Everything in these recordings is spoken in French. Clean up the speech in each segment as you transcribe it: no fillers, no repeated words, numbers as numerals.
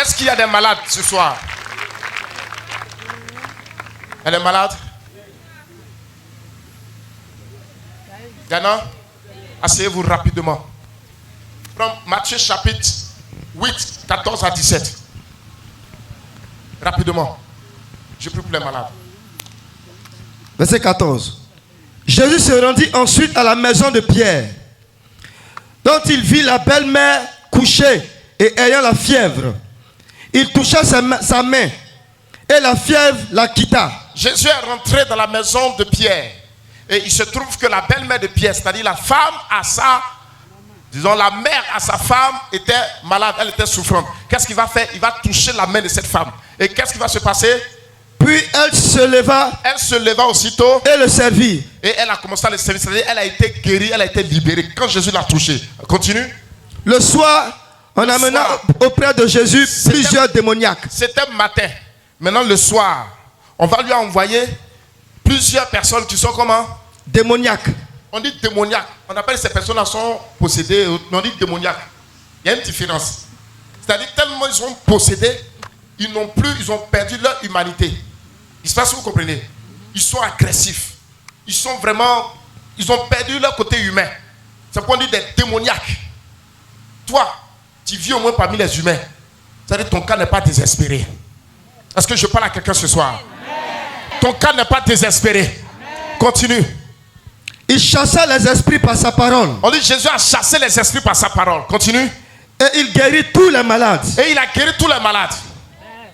Est-ce qu'il y a des malades ce soir? Elle est malade? Ghana, asseyez-vous rapidement. Prends Matthieu chapitre 8, 14 à 17. Rapidement. Je prie pour les malades. Verset 14. Jésus se rendit ensuite à la maison de Pierre, dont il vit la belle-mère couchée et ayant la fièvre. Il toucha sa main et la fièvre la quitta. Jésus est rentré dans la maison de Pierre. Et il se trouve que la belle-mère de Pierre, c'est-à-dire la femme la mère à sa femme était malade, elle était souffrante. Qu'est-ce qu'il va faire? Il va toucher la main de cette femme. Et qu'est-ce qui va se passer? Puis elle se leva aussitôt et le servit. Et elle a commencé à le servir. C'est-à-dire elle a été guérie, elle a été libérée quand Jésus l'a touchée. Continue. Le soir, on amena auprès de Jésus plusieurs démoniaques. C'était matin. Maintenant le soir, on va lui envoyer plusieurs personnes qui sont comment? Démoniaques. On dit démoniaques. On appelle ces personnes-là sont possédées. On dit démoniaques. Il y a une différence. C'est-à-dire tellement ils sont possédés, ils ont perdu leur humanité. Il se passe, vous comprenez? Ils sont agressifs. Ils ont perdu leur côté humain. C'est pourquoi on dit des démoniaques. Toi, tu vis au moins parmi les humains. C'est-à-dire ton cas n'est pas désespéré. Est-ce que je parle à quelqu'un ce soir? Ton cas n'est pas désespéré. Continue. Il chassa les esprits par sa parole. On dit Jésus a chassé les esprits par sa parole. Continue. Et il guérit tous les malades. Et il a guéri tous les malades.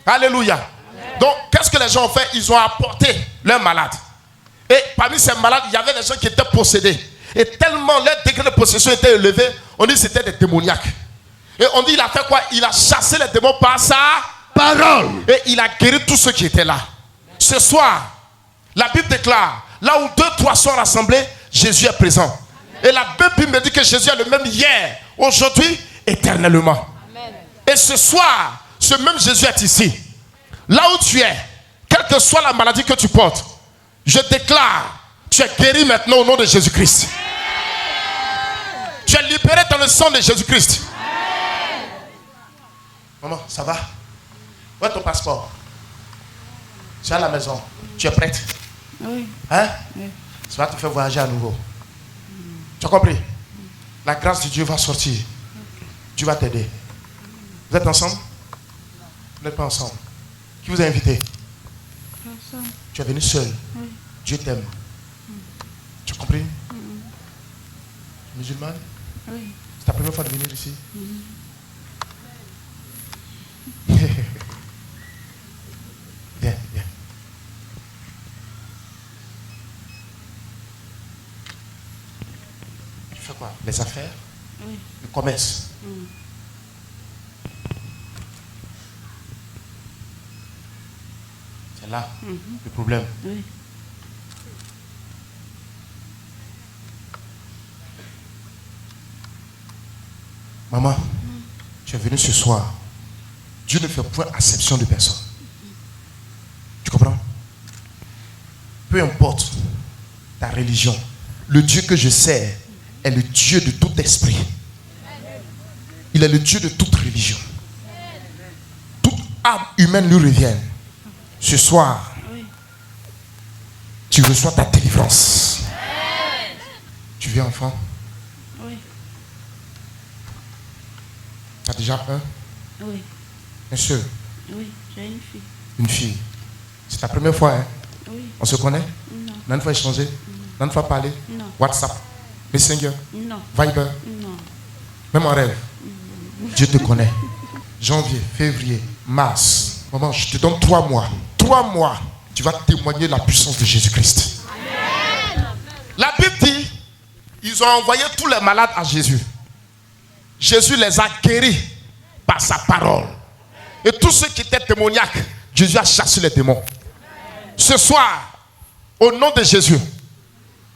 Alléluia. Donc, qu'est-ce que les gens ont fait? Ils ont apporté leurs malades. Et parmi ces malades, il y avait des gens qui étaient possédés. Et tellement leur degré de possession était élevé, on dit que c'était des démoniaques. Et on dit il a fait quoi? Il a chassé les démons par sa parole. Et il a guéri tous ceux qui étaient là. Ce soir, la Bible déclare, là où 2, 3 sont rassemblés, Jésus est présent. Et la Bible me dit que Jésus est le même hier, aujourd'hui, éternellement. Amen. Et ce soir, ce même Jésus est ici. Là où tu es, quelle que soit la maladie que tu portes, je déclare, tu es guéri maintenant au nom de Jésus-Christ. Tu es libéré dans le sang de Jésus-Christ. Maman, ça va? Où est ton passeport? Tu es à la maison. Tu es prête? Oui. Hein? Oui. Ça va te faire voyager à nouveau. Tu as compris? La grâce de Dieu va sortir. Dieu va t'aider. Vous êtes ensemble? Vous n'êtes pas ensemble? Qui vous a invité? Personne. Tu es venu seul. Oui. Dieu t'aime. Tu as compris? Musulmane? Oui. C'est ta première fois de venir ici? Viens, viens. Tu fais quoi? Les affaires? Oui. Le commerce? C'est là le problème. Oui. Maman, tu es venue ce soir. Dieu ne fait point acception de personne. Tu comprends? Peu importe ta religion, le Dieu que je sers est le Dieu de tout esprit. Il est le Dieu de toute religion. Toute âme humaine lui revient. Ce soir, tu reçois ta délivrance. Tu viens, enfant? Oui. Tu as déjà un? Oui. Un seul? Oui, j'ai une fille. Une fille. C'est ta première fois, hein? Oui. On se connaît? Non. On a une fois échangé? On a une fois parlé? Non. WhatsApp? Messenger? Non. Viber? Non. Même en rêve? Dieu te connaît. Janvier, février, mars. Maman, je te donne 3 mois. 3 mois. Tu vas témoigner la puissance de Jésus-Christ. La Bible dit, ils ont envoyé tous les malades à Jésus. Jésus les a guéris par sa parole. Et tous ceux qui étaient démoniaques, Jésus a chassé les démons. Ce soir, au nom de Jésus,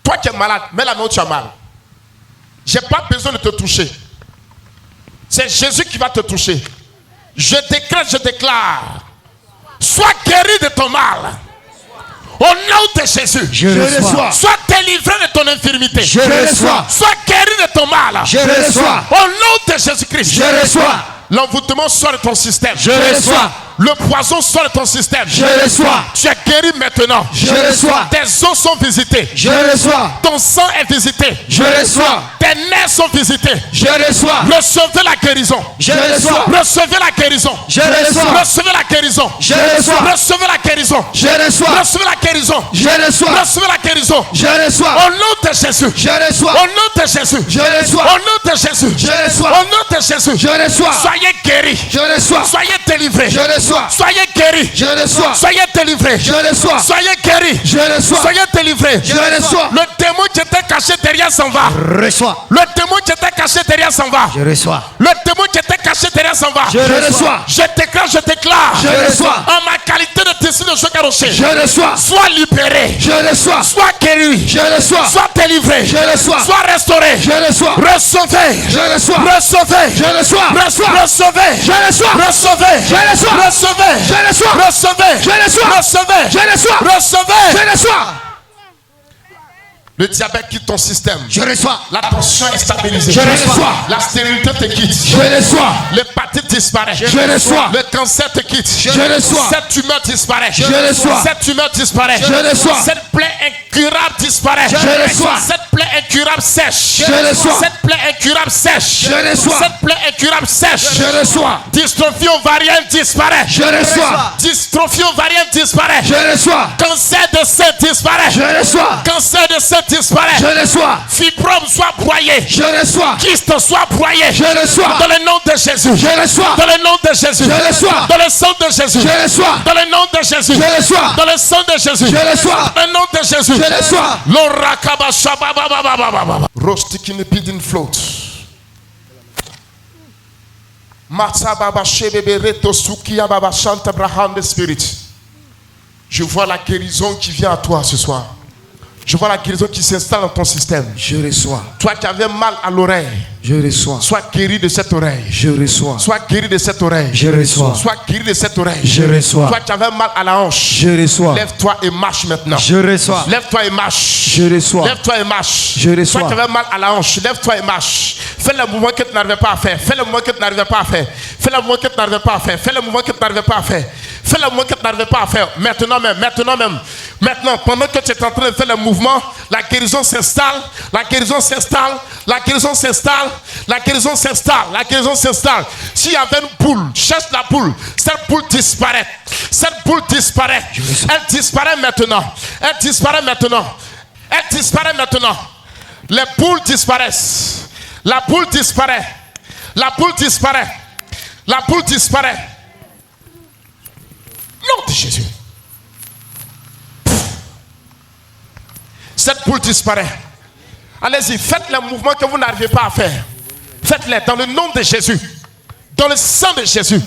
toi qui es malade, mets la main où tu as mal. Je n'ai pas besoin de te toucher. C'est Jésus qui va te toucher. Je décrète, je déclare. Sois guéri de ton mal. Au nom de Jésus. Je reçois. Sois délivré de ton infirmité. Je reçois. Sois guéri de ton mal. Je reçois. Au nom de Jésus-Christ. Je reçois. L'envoûtement sort de ton système. Je reçois. Le poison sort de ton système. Je reçois. Tu es guéri maintenant. Je reçois. Tes os sont visités. Je reçois. Ton sang est visité. Je reçois. Tes nerfs sont visités. Je reçois. Recevez la guérison. Je reçois. Recevez la guérison. Je reçois. Recevez la guérison. Je reçois. Recevez la guérison. Je reçois. Recevez la guérison. Je reçois. Recevez la guérison. Je reçois. Au nom de Jésus. Je reçois. Au nom de Jésus. Je reçois. Au nom de Jésus. Je reçois. Au nom de Jésus. Je reçois. Soyez guéris. Je reçois. Soyez délivrés. Je reçois. Soyez guéris. Je reçois. Soyez délivrés. Je reçois. Soyez guéris. Je reçois. Soyez délivrés. Je reçois. Le démon qui était caché derrière s'en va. Reçois. Le démon qui était caché derrière s'en va. Je reçois. Le démon qui était caché derrière s'en va. Je reçois. Je déclare. Je reçois. En ma qualité de testé de Joël Rocher. Je reçois. Sois libéré. Je reçois. Sois guéri. Je reçois. Sois délivré. Je reçois. Sois restauré. Je reçois. Recevez. Je reçois. Recevez. Je reçois. Recevez. Je reçois. Recevez. Je reçois. Recevez. Je reçois. Recevez. Je reçois. Recevez. Je reçois. Recevez. Je reçois. Le diabète quitte ton système. Je reçois. La tension est stabilisée. Je reçois. La stérilité te quitte. Je reçois. L'hépatite disparaît. Je reçois. Le cancer te quitte. Je reçois. Cette tumeur disparaît. Je reçois. Cette tumeur disparaît. Je reçois. Cette plaie incurable disparaît. Je reçois. Cette plaie incurable sèche. Je reçois. Cette plaie incurable sèche. Je reçois. Cette plaie incurable sèche. Je reçois. Dystrophie ovarienne disparaît. Je reçois. Dystrophie ovarienne disparaît. Je reçois. Cancer de sein disparaît. Je reçois. Cancer de sein disparaît. Je reçois. Fibrome soit broyé. Je reçois. Kyste soit broyé. Je reçois. Dans le nom de Jésus. Je reçois. Dans le nom de Jésus. Je reçois. Dans le sang de Jésus. Je reçois. Dans le nom de Jésus. Je reçois. Dans le sang de Jésus. Je reçois. Dans le nom de Jésus. Je reçois. L'orakaba shababababababa. Rostikini pidin float. Matsababa shebebe reto sukiya baba shanta braham the spirit. Je vois la guérison qui vient à toi ce soir. Je vois la guérison qui s'installe dans ton système. Je reçois. Toi qui avais mal à l'oreille, Je reçois. sois guéri de cette oreille. Je reçois. Sois guéri de cette oreille. Je reçois. Sois guéri de cette oreille. Je reçois. Toi qui avais mal à la hanche, Je reçois. lève-toi et marche maintenant. Je reçois. Lève-toi et marche. Je reçois. Lève-toi et marche. Je reçois. Toi qui avais mal à la hanche, lève-toi et marche. Fais le mouvement que tu n'arrivais pas à faire. Fais le mouvement que tu n'arrivais pas à faire. Fais le mouvement que tu n'arrivais pas à faire. Fais le mouvement que tu n'arrivais pas à faire. Fais le mouvement que tu n'arrivais pas à faire. Maintenant même. Maintenant même. Maintenant, pendant que tu es en train de faire le mouvement, la guérison s'installe. La guérison s'installe. La guérison s'installe. La guérison s'installe. La guérison s'installe. S'il y avait une poule, cherche la poule. Cette poule disparaît. Cette poule disparaît. Elle disparaît maintenant. Elle disparaît maintenant. Elle disparaît maintenant. Les poules disparaissent. La poule disparaît. La poule disparaît. La poule disparaît. Nom de Jésus. Cette poule disparaît. Allez-y, faites les mouvements que vous n'arrivez pas à faire. Faites-les dans le nom de Jésus. Dans le sang de Jésus.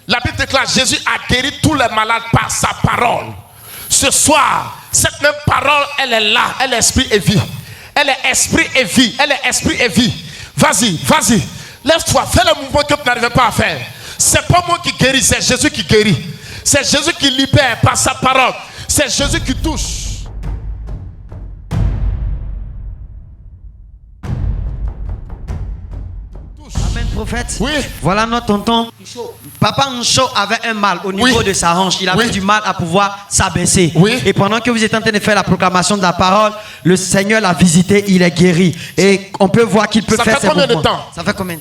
La Bible déclare Jésus a guéri tous les malades par sa parole. Ce soir, cette même parole, elle est là. Elle est esprit et vie. Elle est esprit et vie. Elle est esprit et vie. Vas-y, vas-y. Lève-toi, fais le mouvement que tu n'arrives pas à faire. C'est pas moi qui guéris, c'est Jésus qui guérit. C'est Jésus qui libère par sa parole. C'est Jésus qui touche. Amen, prophète. Oui. Voilà notre tonton. Papa Ncho avait un mal au niveau de sa hanche. Il avait du mal à pouvoir s'abaisser. Oui. Et pendant que vous êtes en train de faire la proclamation de la parole, le Seigneur l'a visité, il est guéri. Et on peut voir qu'il peut Ça faire fait ses combien de mouvements. temps? Ça fait combien?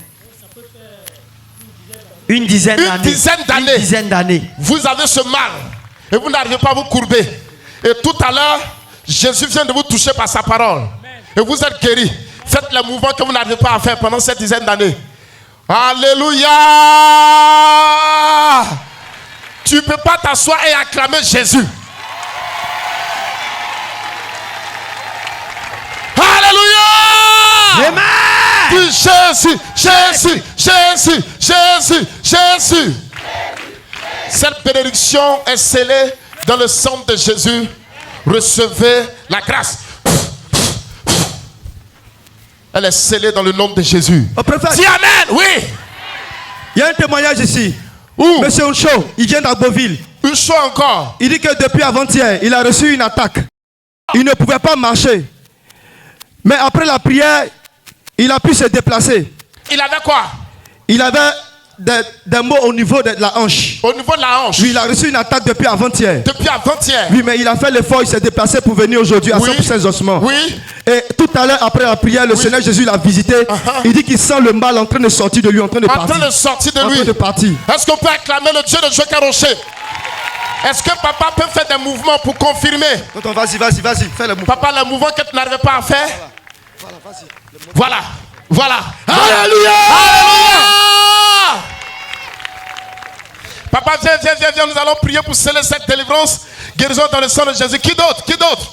Une dizaine d'années. Une dizaine d'années. Une dizaine d'années. Vous avez ce mal et vous n'arrivez pas à vous courber. Et tout à l'heure, Jésus vient de vous toucher par sa parole. Et vous êtes guéri. Faites les mouvements que vous n'arrivez pas à faire pendant cette dizaine d'années. Alléluia! Tu ne peux pas t'asseoir et acclamer Jésus. Alléluia! Amen! Dis Jésus, Jésus, Jésus, Jésus, Jésus. Cette bénédiction est scellée dans le sang de Jésus. Recevez la grâce. Elle est scellée dans le nom de Jésus. Oh, prophète. Dis Amen, oui. Il y a un témoignage ici. Où? Monsieur Oncho, il vient d'Agboville. Une chose encore. Il dit que depuis avant-hier, il a reçu une attaque. Il ne pouvait pas marcher. Mais après la prière, il a pu se déplacer. Il avait quoi? Il avait des maux au niveau de la hanche. Au niveau de la hanche. Oui, il a reçu une attaque depuis avant-hier. Depuis avant-hier. Oui, mais il a fait l'effort, il s'est déplacé pour venir aujourd'hui à 100% ses ossements. Oui. Et tout à l'heure, après la prière, le Seigneur Jésus l'a visité. Il dit qu'il sent le mal en train de sortir de lui, en train de En partir. train de sortir de En lui. train de partir. Est-ce qu'on peut acclamer le Dieu de Joker Rocher? Est-ce que papa peut faire des mouvements pour confirmer? Donc, vas-y, fais le mouvement. Papa, le mouvement que tu n'arrivais pas à faire. Voilà, vas-y. Voilà. Voilà. Alléluia! Alléluia! Papa, viens, nous allons prier pour sceller cette délivrance. Guérison dans le sang de Jésus. Qui d'autre? Qui d'autre?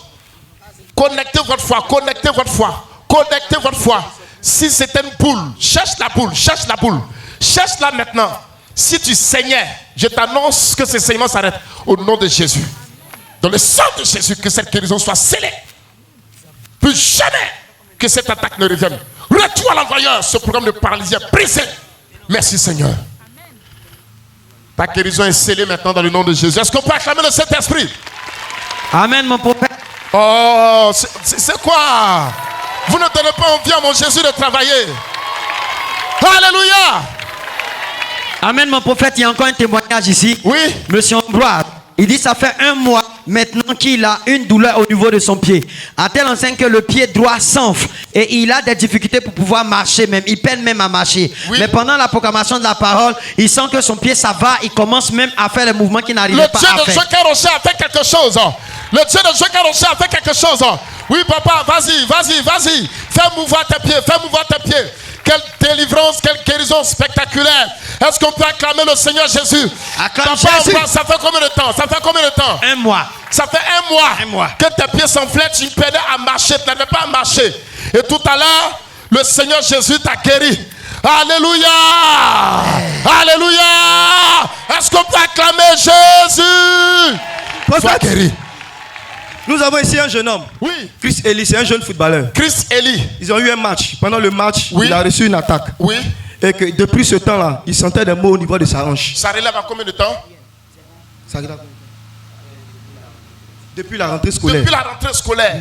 Connectez votre foi, connectez votre foi, connectez votre foi. Si c'était une poule, cherche la poule, cherche la poule. Cherche-la maintenant. Si tu saignais, je t'annonce que ce saignement s'arrête au nom de Jésus. Dans le sang de Jésus, que cette guérison soit scellée. Plus jamais que cette attaque ne revienne. Retour à l'envoyeur, ce programme de paralysie est brisé. Merci Seigneur. Ta guérison est scellée maintenant dans le nom de Jésus. Est-ce qu'on peut acclamer le Saint-Esprit? Amen, mon prophète. Oh, c'est quoi? Vous ne donnez pas envie à mon Jésus de travailler. Alléluia. Amen, mon prophète. Il y a encore un témoignage ici. Oui. Monsieur Ambroise, il dit ça fait 1 mois maintenant qu'il a une douleur au niveau de son pied. À tel enseigne que le pied droit s'enfle et il a des difficultés pour pouvoir marcher même. Il peine même à marcher. Oui. Mais pendant la proclamation de la parole, il sent que son pied ça va. Il commence même à faire les mouvements qu'il n'arrivait pas à Le Dieu de faire. Joker Rocher a fait quelque chose. Le Dieu de Joker Rocher a fait quelque chose. Oui, papa, vas-y. Fais mouvoir tes pieds. Quelle délivrance, quelle guérison spectaculaire. Est-ce qu'on peut acclamer le Seigneur Jésus? Acclame Papa, Jésus. ça fait combien de temps? 1 mois. Ça fait 1 mois que tes pieds s'enflaient, tu peinais à marcher, tu n'avais pas à marcher. Et tout à l'heure, le Seigneur Jésus t'a guéri. Alléluia! Alléluia! Est-ce qu'on peut acclamer Jésus? Sois guéri. Nous avons ici un jeune homme. Oui. Chris Eli, c'est un jeune footballeur. Christ Eli. Ils ont eu un match. Pendant le match, Oui. il a reçu une attaque. Oui. Et que depuis ce temps-là, il sentait des maux au niveau de sa hanche. Ça relève à combien de temps? Ça relève- Depuis la rentrée scolaire. Depuis la rentrée scolaire.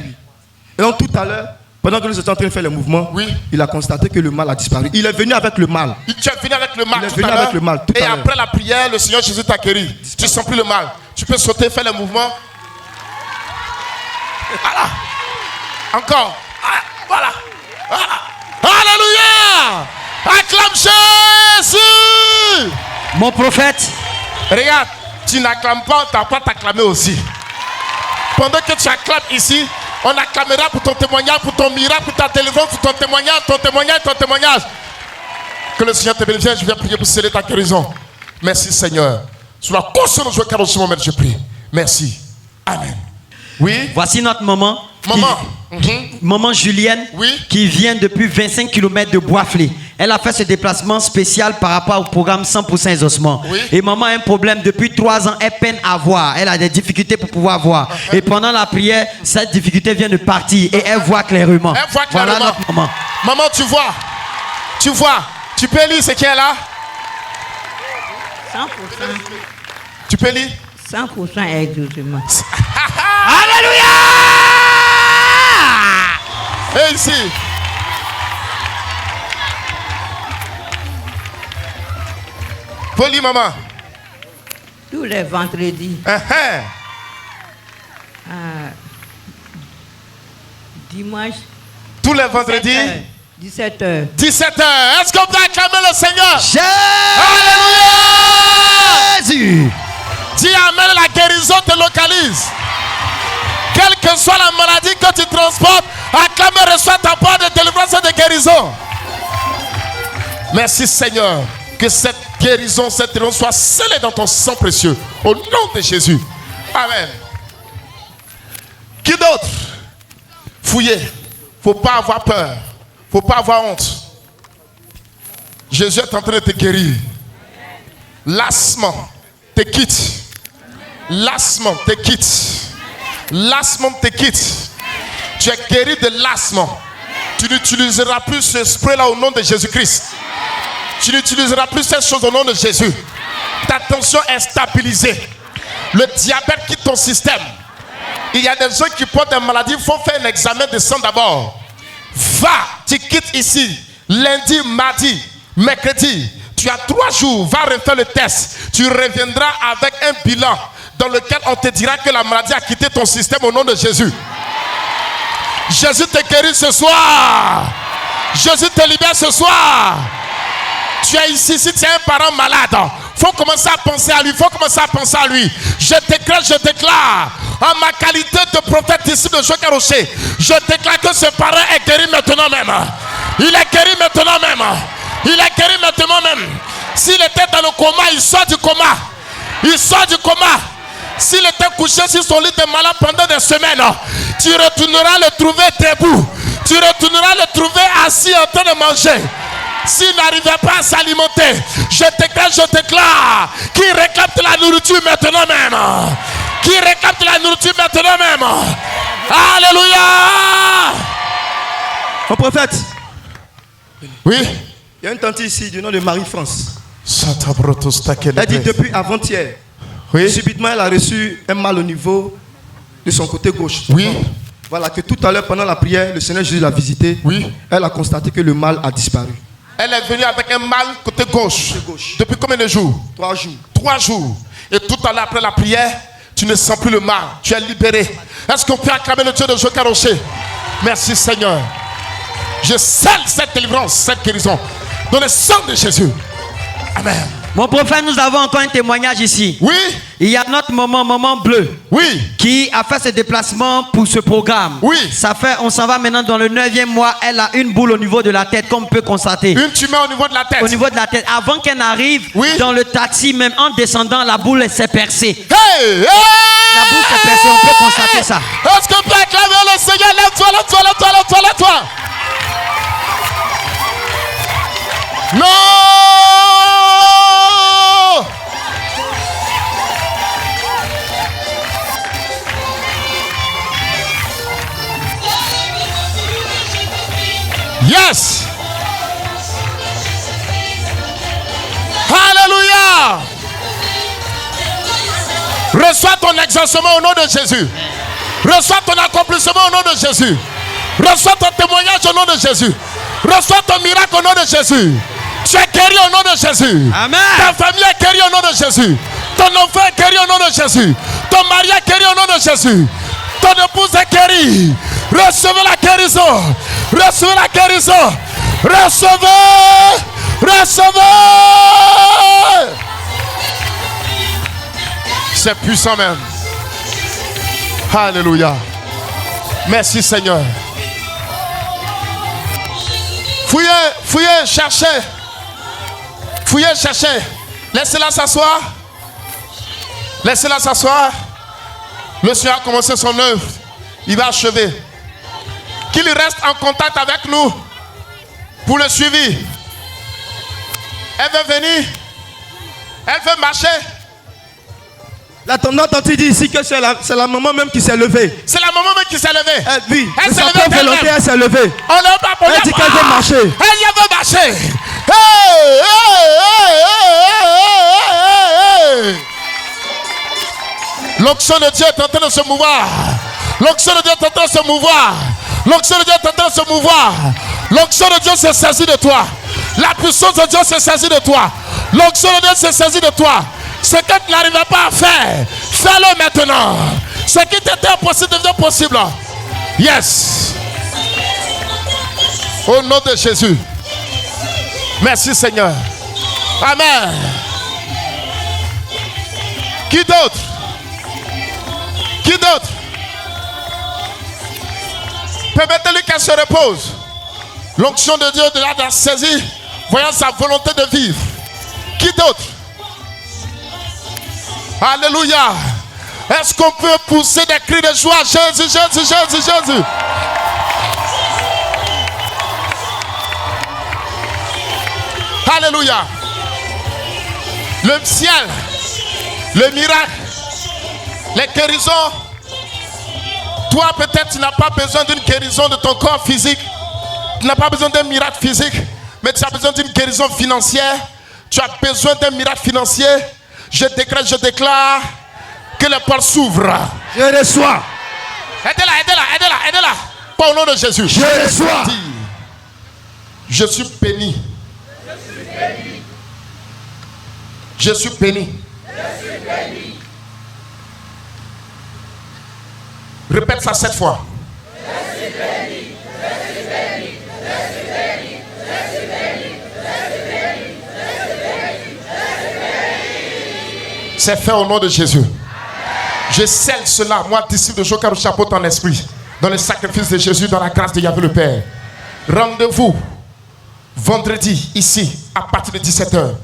Et donc tout à l'heure, pendant que nous étions en train de faire le mouvement, Oui. il a constaté que le mal a disparu. Il est venu avec le mal. Tu es venu avec le mal Il est tout venu à l'heure. avec le mal tout Et à l'heure. après la prière, le Seigneur Jésus t'a guéri. Tu ne sens plus le mal. Tu peux sauter, faire le mouvement. Voilà. Encore. Voilà. Alléluia. Acclame Jésus. Mon prophète, Regarde, tu n'acclames pas, tu n'as pas t'acclamer aussi. Pendant que tu acclames ici, on acclamera pour ton témoignage, pour ton miracle, pour ta délivrance, pour ton témoignage. Que le Seigneur te bénisse. Je viens prier pour sceller ta guérison. Merci Seigneur. Sous la conscience de Joker Rocher, je prie. Merci. Amen. Oui. voici notre maman. Maman. Maman Julienne, Oui. qui vient depuis 25 km de Boisflé. Elle a fait ce déplacement spécial par rapport au programme 100% ossements. Oui. Et maman a un problème depuis 3 ans. Elle peine à voir. Elle a des difficultés pour pouvoir voir. Et pendant la prière, cette difficulté vient de partir et elle voit clairement. Elle voit Voilà clairement. notre maman. Maman, tu vois. Tu peux lire ce qui est là? 100%. Tu peux lire? 100% exactement. Alléluia! Et ici. Faut lire, maman. Tous les vendredis, dimanche, Tous les vendredis, 17h. 17h. Est-ce qu'on peut acclamer le Seigneur? Jésus! Dis Amen, la guérison te localise. Quelle que soit la maladie que tu transportes, acclame et reçois ta part de délivrance et de guérison. Merci Seigneur. Que cette guérison, cette délivrance soit scellée dans ton sang précieux. Au nom de Jésus. Amen. Qui d'autre? Fouillez. Faut pas avoir peur. Faut pas avoir honte. Jésus est en train de te guérir. L'asthme te quitte. L'asthme te quitte. L'asthme te quitte. Tu es guéri de l'asthme. Tu n'utiliseras plus ce spray-là au nom de Jésus-Christ. Tu n'utiliseras plus ces choses au nom de Jésus. Ta tension est stabilisée. Le diabète quitte ton système. Il y a des gens qui portent des maladies. Il faut faire un examen de sang d'abord. Va, tu quittes ici. Lundi, mardi, mercredi. Tu as 3 jours, va refaire le test. Tu reviendras avec un bilan dans lequel on te dira que la maladie a quitté ton système au nom de Jésus. Jésus te guérit ce soir. Jésus te libère ce soir. Tu es ici, si tu es un parent malade, il faut commencer à penser à lui. Je déclare, en ma qualité de prophète ici de Joker Rocher, je déclare que ce parent est guéri maintenant même. Il est guéri maintenant même. S'il était dans le coma, il sort du coma. S'il était couché sur son lit de malade pendant des semaines, tu retourneras le trouver debout. Tu retourneras le trouver assis en train de manger. S'il n'arrivait pas à s'alimenter, je déclare qu'il réclame de la nourriture maintenant même. Alléluia. Mon prophète. Oui. Il y a une tante ici du nom de Marie-France. Elle Elle dit depuis avant-hier. Oui. Subitement, elle a reçu un mal au niveau de son côté gauche. Oui. Voilà, que tout à l'heure, pendant la prière, le Seigneur Jésus l'a visité. Oui. Elle a constaté que le mal a disparu. Elle est venue avec un mal côté gauche. Depuis combien de jours? 3 jours. 3 jours. Et tout à l'heure, après la prière, tu ne sens plus le mal. Tu es libéré. Est-ce qu'on peut acclamer le Dieu de Joker Rocher? Merci Seigneur. Je scelle cette délivrance, cette guérison dans le sang de Jésus. Amen. Mon prophète, nous avons encore un témoignage ici. Oui. Il y a notre maman bleu. Oui. Qui a fait ses déplacements pour ce programme. Oui. On s'en va maintenant dans le 9e mois. Elle a une boule au niveau de la tête, comme on peut constater. Une tumeur au niveau de la tête. Au niveau de la tête. Avant qu'elle n'arrive, oui. Dans le taxi, même en descendant, la boule s'est percée. Hey, hey. La boule s'est percée, on peut constater ça. Est-ce qu'on peut acclamer le Seigneur? Lève-toi. Non. Yes. Alléluia. Reçois ton exaucement au nom de Jésus. Reçois ton accomplissement au nom de Jésus. Reçois ton témoignage au nom de Jésus. Reçois ton miracle au nom de Jésus. Tu es guéri au nom de Jésus. Amen. Ta famille est guérie au nom de Jésus. Ton enfant est guéri au nom de Jésus. Ton mari est guéri au nom de Jésus. Ton épouse est guérie. Recevez la guérison. Recevez la guérison. Recevez. C'est puissant même. Alléluia. Merci Seigneur. Fouillez, cherchez. Laissez-la s'asseoir. Le Seigneur a commencé son œuvre. Il va achever. Qu'il reste en contact avec nous pour le suivi. Elle veut venir. Elle veut marcher. La tante dit ici que c'est la maman même qui s'est levée. C'est la maman même qui s'est levée. Oui, elle s'est levée volonté, elle s'est levée. On n'a pas pour elle dit qu'elle veut marcher. Elle veut marcher. L'onction de Dieu est en train de se mouvoir. L'onction de Dieu est en train de se mouvoir. L'onction de Dieu est en train de se mouvoir. L'onction de Dieu se saisit de toi. La puissance de Dieu se saisit de toi. L'onction de Dieu se saisit de toi. Ce que tu n'arrivais pas à faire, fais-le maintenant. Ce qui t'était impossible devient possible. Yes. Au nom de Jésus. Merci Seigneur. Amen. Qui d'autre? Permettez-lui qu'elle se repose. L'onction de Dieu de la saisie, voyant sa volonté de vivre. Qui d'autre? Alléluia. Est-ce qu'on peut pousser des cris de joie? Jésus. Alléluia. Le ciel, le miracle, les guérisons. Toi, peut-être, tu n'as pas besoin d'une guérison de ton corps physique. Tu n'as pas besoin d'un miracle physique, mais tu as besoin d'une guérison financière. Tu as besoin d'un miracle financier. Je déclare que les portes s'ouvrent. Je reçois. Aidez-la. Pas au nom de Jésus. Je reçois. Je suis béni. Je suis béni. Répète ça 7 fois. C'est fait au nom de Jésus. Je scelle cela, moi, disciple de Jocar au chapeau en esprit, dans le sacrifice de Jésus, dans la grâce de Yahvé le Père. Rendez-vous vendredi, ici, à partir de 17h.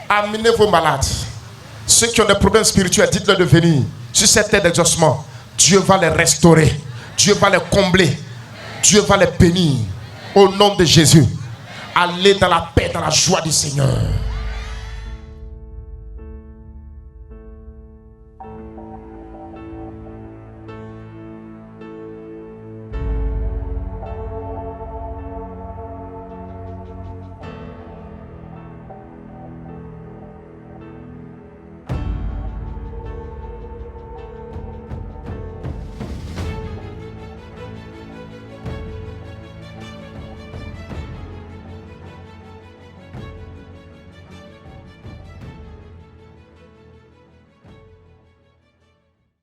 Amenez vos malades. Ceux qui ont des problèmes spirituels, dites-leur de venir. Sur cette terre d'exaucement, Dieu va les restaurer. Dieu va les combler. Dieu va les bénir. Au nom de Jésus. Allez dans la paix, dans la joie du Seigneur.